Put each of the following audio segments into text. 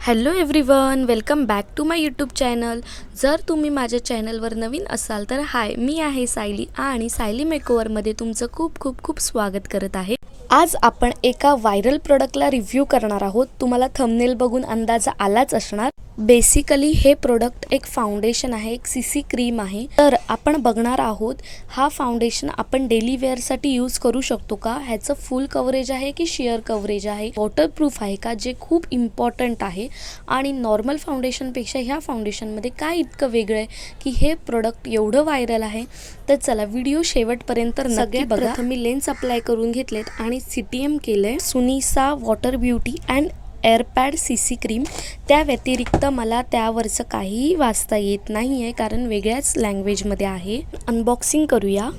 Hello everyone, welcome back to my YouTube channel. जर तुम्ही माझ्या चॅनलवर नवीन असाल तर हाय, मी आहे सायली आणि सायली मेकओव्हरमध्ये तुमचं खूप खूप खूप स्वागत करत आहे. आज आपण एका व्हायरल प्रोडक्टला रिव्ह्यू करणार आहोत. तुम्हाला थंबनेल बघून अंदाज आलाच असणार. बेसिकली हे प्रोडक्ट एक फाउंडेशन आहे, एक सीसी क्रीम आहे. तर आपण बघणार आहोत हा फाउंडेशन आपण डेली वेअरसाठी यूज करू शकतो का, ह्याचं फुल कव्हरेज आहे की शेअर कव्हरेज आहे, वॉटरप्रूफ आहे का, जे खूप इम्पॉर्टंट आहे. आणि नॉर्मल फाउंडेशनपेक्षा ह्या फाउंडेशनमध्ये काय इतकं वेगळं आहे की हे प्रोडक्ट एवढं व्हायरल आहे. तर चला व्हिडिओ शेवटपर्यंत नक्की बघा. प्रथम मी लेन्स अप्लाय करून घेतलेत आणि CTM केलंय, Sunisa water beauty and airpad CC cream. त्या व्यतिरिक्त मला त्यावरचं काहीही वाचता येत नाही आहे कारण वेगळ्याच लँग्वेजमध्ये आहे. अनबॉक्सिंग करूया.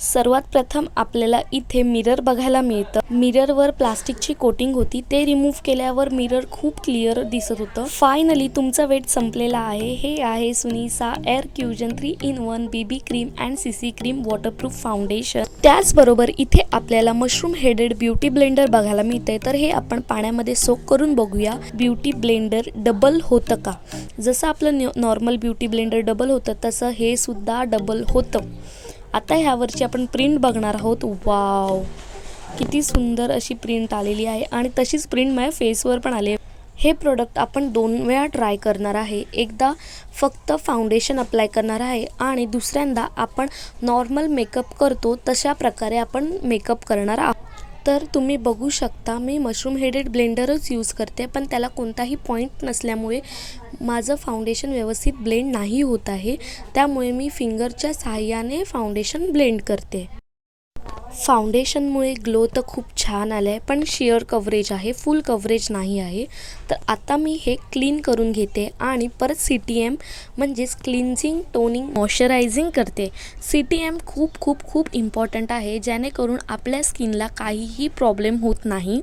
सर्वात प्रथम आपल्याला इथे मिरर बघायला मिळतं. मिररवर प्लास्टिकची कोटिंग होती, ते रिमूव्ह केल्यावर मिरर खूप क्लिअर दिसत होतं. फायनली तुमचा वेट संपलेला आहे. हे आहे Sunisa air cushion 3-in-1 BB cream and CC cream waterproof foundation. त्याचबरोबर इथे आपल्याला मशरूम हेडेड ब्युटी ब्लेंडर बघायला मिळतंय. तर हे आपण पाण्यामध्ये सोक करून बघूया. ब्युटी ब्लेंडर डबल होतं का? जसं आपलं नॉर्मल ब्युटी ब्लेंडर डबल होतं तसं हे सुद्धा डबल होतं. आता ह्यावरची आपण प्रिंट बघणार आहोत. वाव, किती सुंदर अशी प्रिंट आलेली आहे आणि तशीच प्रिंट माझ्या फेसवर पण आली आहे. हे प्रोडक्ट आपण 2 वेळा ट्राय करणार आहे. एकदा फक्त फाउंडेशन अप्लाय करणार आहे आणि दुसऱ्यांदा आपण नॉर्मल मेकअप करतो तशा प्रकारे आपण मेकअप करणार आहोत. तर तुम्ही बघू शकता मी मशरूम हेडेड ब्लेंडरच यूज करते, पण त्याला कोणताही पॉईंट नसल्यामुळे माझं फाउंडेशन व्यवस्थित ब्लेंड नाही होत आहे. त्यामुळे मी फिंगरच्या साहाय्याने फाउंडेशन ब्लेंड करते. फाउंडेशनमुळे ग्लो तर खूप छान आलं आहे, पण शेअर कव्हरेज आहे, फुल कव्हरेज नाही आहे. तर आता मी हे क्लीन करून घेते आणि परत CTM म्हणजेच क्लिन्झिंग, टोनिंग, मॉइश्चरायझिंग करते. CTM खूप खूप खूप इम्पॉर्टंट आहे, जेणेकरून आपल्या स्किनला काहीही प्रॉब्लेम होत नाही.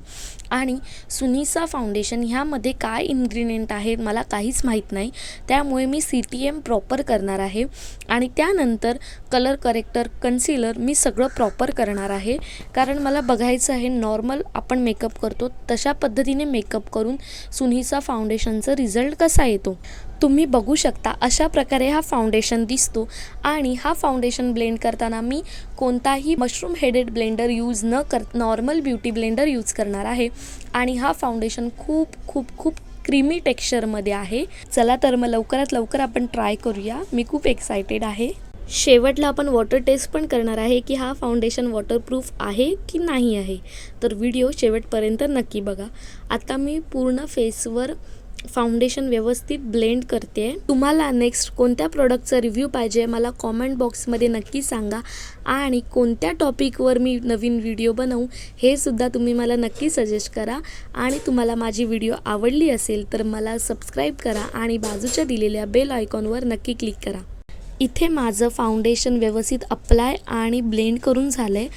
आणि सुनिसा फाउंडेशन ह्यामध्ये काय इन्ग्रेडियंट आहे मला काहीच माहीत नाही, त्यामुळे मी CTM प्रॉपर करणार आहे. आणि त्यानंतर कलर करेक्टर, कन्सिलर मी सगळं प्रॉपर करणार आहे, कारण मला बघायचं आहे नॉर्मल आपण मेकअप करतो तशा पद्धतीने मेकअप करून सुनिसा फाउंडेशनचा रिझल्ट कसा येतो. तुम्ही बघू शकता अशा प्रकारे हा फाउंडेशन दिसतो. आणि हा फाउंडेशन ब्लेंड करताना मी कोणताही मशरूम हेडेड ब्लेंडर यूज न करता नॉर्मल ब्युटी ब्लेंडर यूज करणार आहे. आणि हा फाउंडेशन खूप खूप खूप क्रीमी टेक्स्चरमध्ये आहे. चला तर मग लवकरात लवकर आपण ट्राय करूया. मी खूप एक्सायटेड आहे. शेवटला आपण वॉटर टेस्ट पण करणार आहे की हा फाउंडेशन वॉटरप्रूफ आहे की नाही आहे. तर व्हिडिओ शेवटपर्यंत नक्की बघा. आता मी पूर्ण फेसवर फाउंडेशन व्यवस्थित ब्लेंड करते. तुम्हाला नेक्स्ट कोणत्या प्रोडक्टचा रिव्ह्यू पाहिजे मला कॉमेंट बॉक्समध्ये नक्की सांगा. आणि कोणत्या टॉपिकवर मी नवीन व्हिडिओ बनवू हे सुद्धा तुम्ही मला नक्की सजेस्ट करा. आणि तुम्हाला माझी व्हिडिओ आवडली असेल तर मला सबस्क्राईब करा आणि बाजूच्या दिलेल्या बेल आयकॉनवर नक्की क्लिक करा. इथे माझं फाउंडेशन व्यवस्थित अप्लाय आणि ब्लेंड करून झालं आहे.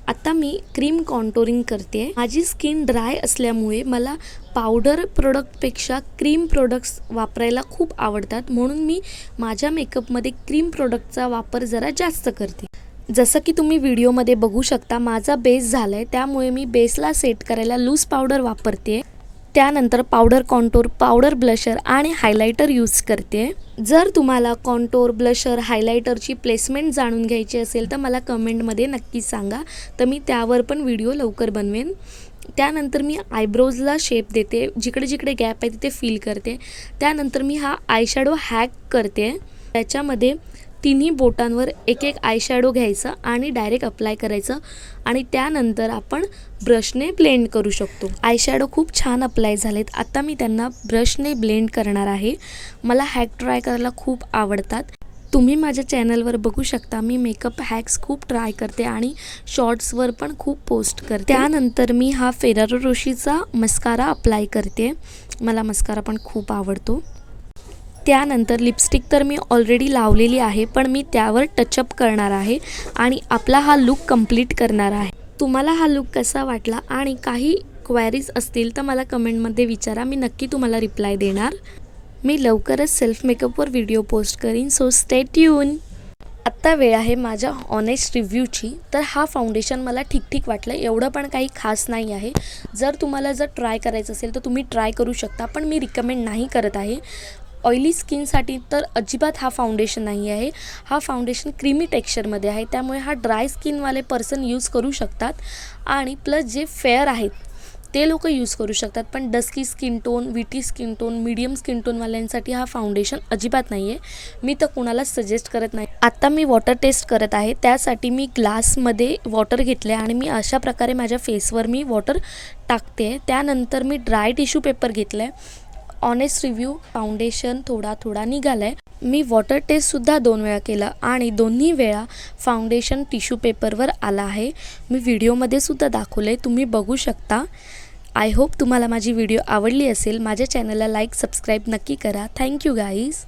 आता मी क्रीम कॉन्टोरिंग करते. माझी स्किन ड्राय असल्यामुळे मला पावडर प्रोडक्टपेक्षा क्रीम प्रोडक्ट्स वापरायला खूप आवडतात, म्हणून मी माझ्या मेकअपमध्ये क्रीम प्रोडक्टचा वापर जरा जास्त करते. जसं की तुम्ही व्हिडिओमध्ये बघू शकता माझा बेस झाला आहे, त्यामुळे मी बेसला सेट करायला लूज पावडर वापरते. त्यानंतर पावडर कॉन्टोर, पावडर ब्लशर आणि हायलायटर यूज करते. जर तुम्हाला कॉन्टोर, ब्लशर, हायलायटरची प्लेसमेंट जाणून घ्यायची असेल तर मला कमेंटमध्ये नक्की सांगा, तर मी त्यावर पण व्हिडिओ लवकर बनवेन. त्यानंतर मी आयब्रोजला शेप देते, जिकडे जिकडे गॅप आहे तिथे फिल करते. त्यानंतर मी हा आयशॅडो हॅक करते. त्याच्यामध्ये तिन्ही बोटांवर एक एक आयशॅडो घ्यायचा आणि डायरेक्ट अप्लाय करायचं आणि त्यानंतर आपण ब्रशने ब्लेंड करू शकतो. आयशॅडो खूप छान अप्लाय झालेत. आता मी त्यांना ब्रशने ब्लेंड करणार आहे. मला हॅक ट्राय करायला खूप आवडतात. तुम्ही माझ्या चॅनलवर बघू शकता मी मेकअप हॅक्स खूप ट्राय करते आणि शॉर्ट्सवर पण खूप पोस्ट करते. त्यानंतर मी हा फेरारो रोशीचा मस्कारा अप्लाय करते. मला मस्कारा पण खूप आवडतो. त्यानंतर लिपस्टिक तर मी ऑलरेडी लावलेली आहे, पण मी त्यावर टचअप करणार आहे आणि आपला हा लुक कंप्लीट करणार आहे. तुम्हाला हा लुक कसा वाटला आणि काही क्वेरीज असतील तर मला कमेंटमध्ये विचारा, मी नक्की तुम्हाला रिप्लाय देणार. मी लवकरच सेल्फ मेकअपवर व्हिडिओ पोस्ट करीन, सो स्टे ट्यून. आत्ता वेळ आहे माझ्या ऑनेस्ट रिव्ह्यूची. तर हा फाउंडेशन मला ठीक वाटलं, एवढं पण काही खास नाही आहे. जर तुम्हाला ट्राय करायचं असेल तर तुम्ही ट्राय करू शकता, पण मी रिकमेंड नाही करत आहे. ऑइली स्किनसाठी तर अजिबात हा फाउंडेशन नाही आहे. हा फाउंडेशन क्रीमी टेक्स्चरमध्ये आहे, त्यामुळे हा ड्राय स्किनवाले पर्सन यूज करू शकतात आणि प्लस जे फेअर आहेत ते लोक यूज करू शकतात. पण डस्की स्किन टोन, विटी स्किन टोन, मीडियम स्किन टोनवाल्यांसाठी हा फाउंडेशन अजिबात नाही आहे. मी तर कुणालाच सजेस्ट करत नाही. आत्ता मी वॉटर टेस्ट करत आहे, त्यासाठी मी ग्लासमध्ये वॉटर घेतले आणि मी अशा प्रकारे माझ्या फेसवर मी वॉटर टाकते. त्यानंतर मी ड्राय टिश्यू पेपर घेतला आहे. ऑनेस्ट रिव्ह्यू, फाउंडेशन थोडा निघाला आहे. मी वॉटर टेस्टसुद्धा 2 वेळा केला आणि दोन्ही वेळा फाउंडेशन टिश्यू पेपरवर आला आहे. मी व्हिडिओमध्ये सुद्धा दाखवलं आहे, तुम्ही बघू शकता. आय होप तुम्हाला माझी व्हिडिओ आवडली असेल. माझ्या चॅनलला लाईक, सबस्क्राईब नक्की करा. Thank you guys.